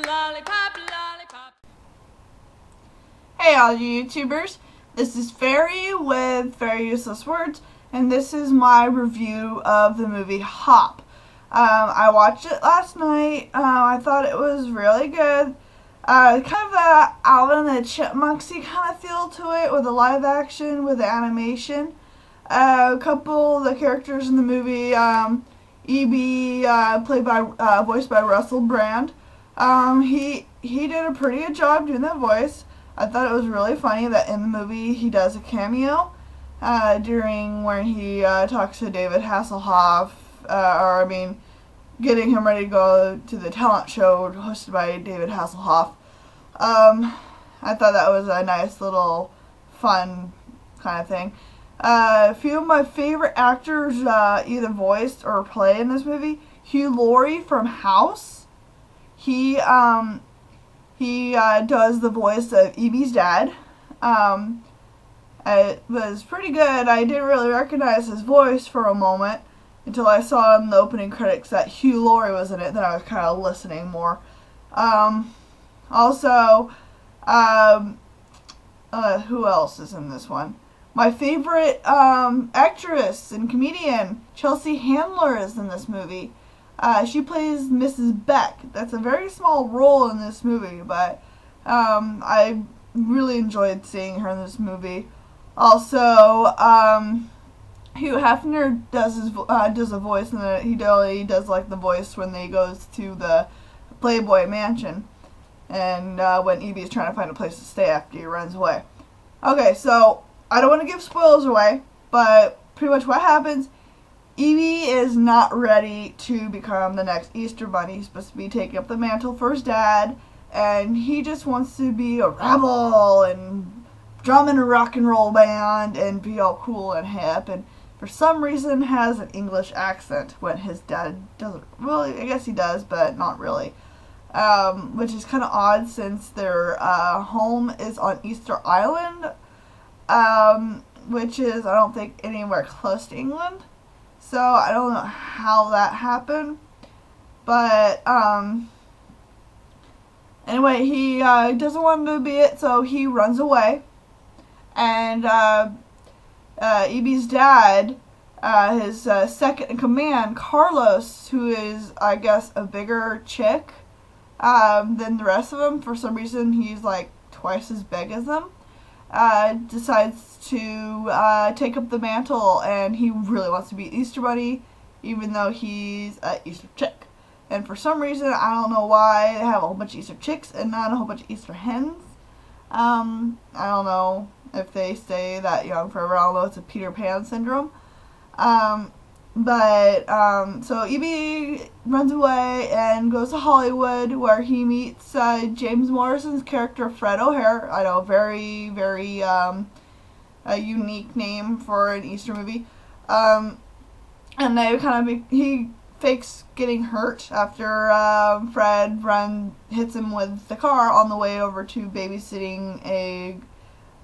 lollipop, lollipop. Hey all you YouTubers, this is Fairy with Fairy Useless Words, and this is my review of the movie Hop. I watched it last night. I thought it was really good. Kind of a Alvin and the Chipmunksy kind of feel to it, with the live action, with the animation. A couple of the characters in the movie, E.B., voiced by Russell Brand. He did a pretty good job doing that voice. I thought it was really funny that in the movie he does a cameo during when he talks to David Hasselhoff, getting him ready to go to the talent show hosted by David Hasselhoff. I thought that was a nice little fun kind of thing. A few of my favorite actors either voiced or play in this movie. Hugh Laurie from House. He does the voice of E.B.'s dad. It was pretty good. I didn't really recognize his voice for a moment until I saw in the opening credits that Hugh Laurie was in it. Then I was kind of listening more. Who else is in this one? My favorite actress and comedian, Chelsea Handler, is in this movie. She plays Mrs. Beck. That's a very small role in this movie, but I really enjoyed seeing her in this movie. Also, Hugh Hefner does a voice, and he does like the voice when he goes to the Playboy Mansion, and when E.B. is trying to find a place to stay after he runs away. Okay, so I don't want to give spoilers away, but pretty much what happens. E.B. is not ready to become the next Easter Bunny. He's supposed to be taking up the mantle for his dad, and he just wants to be a rebel and drum in a rock and roll band and be all cool and hip, and for some reason has an English accent when his dad doesn't really. I guess he does, but not really. Which is kind of odd since their home is on Easter Island, which is, I don't think, anywhere close to England. So I don't know how that happened, but anyway, he doesn't want to be it, so he runs away. And E.B.'s dad, his second in command, Carlos, who is, I guess, a bigger chick than the rest of them. For some reason, he's like twice as big as them. Decides to take up the mantle, and he really wants to be Easter Bunny, even though he's an Easter chick. And for some reason, I don't know why, they have a whole bunch of Easter chicks and not a whole bunch of Easter hens. I don't know if they stay that young forever. I don't know, it's a Peter Pan syndrome. So E.B. runs away and goes to Hollywood, where he meets James Morrison's character, Fred O'Hare. I know, very, very a unique name for an Easter movie. And he fakes getting hurt after Fred hits him with the car on the way over to babysitting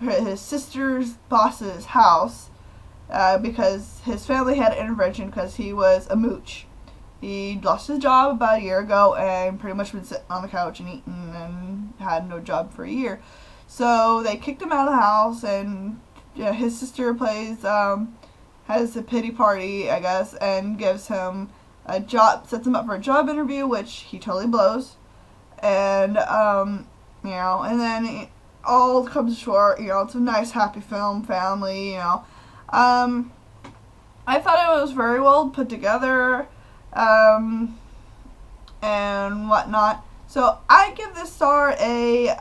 his sister's boss's house. Because his family had intervention because he was a mooch. He lost his job about a year ago and pretty much been sitting on the couch and eating and had no job for a year. So they kicked him out of the house, and his sister has a pity party, I guess, and gives him a job, sets him up for a job interview, which he totally blows. And, and then it all comes short. It's a nice, happy film, family, I thought it was very well put together, and whatnot. So I give this star a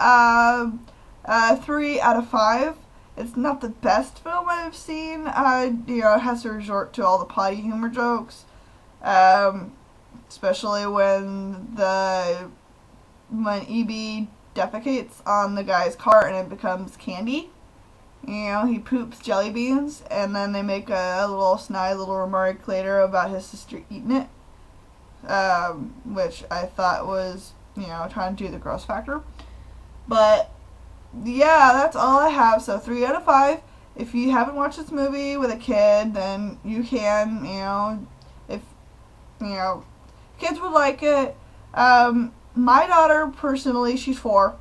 3 out of 5. It's not the best film I've seen. It has to resort to all the potty humor jokes, especially when E.B. defecates on the guy's car and it becomes candy. He poops jelly beans, and then they make a little snide little remark later about his sister eating it, which I thought was, trying to do the gross factor. But, yeah, that's all I have. So 3 out of 5. If you haven't watched this movie with a kid, then you can, if, kids would like it. my daughter, personally, she's 4.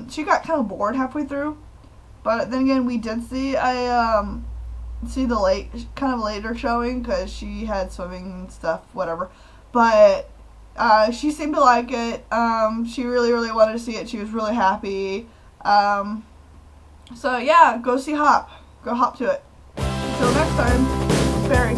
She got kind of bored halfway through. But then again, we did see the kind of later showing because she had swimming and stuff, whatever. But she seemed to like it. She really, really wanted to see it. She was really happy. So yeah, go see Hop. Go hop to it. Until next time, it's Barry.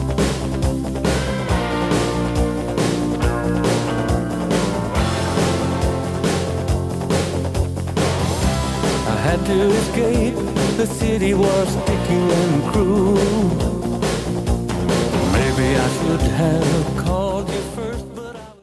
I had to escape, the city was sticky and cruel. Maybe I should have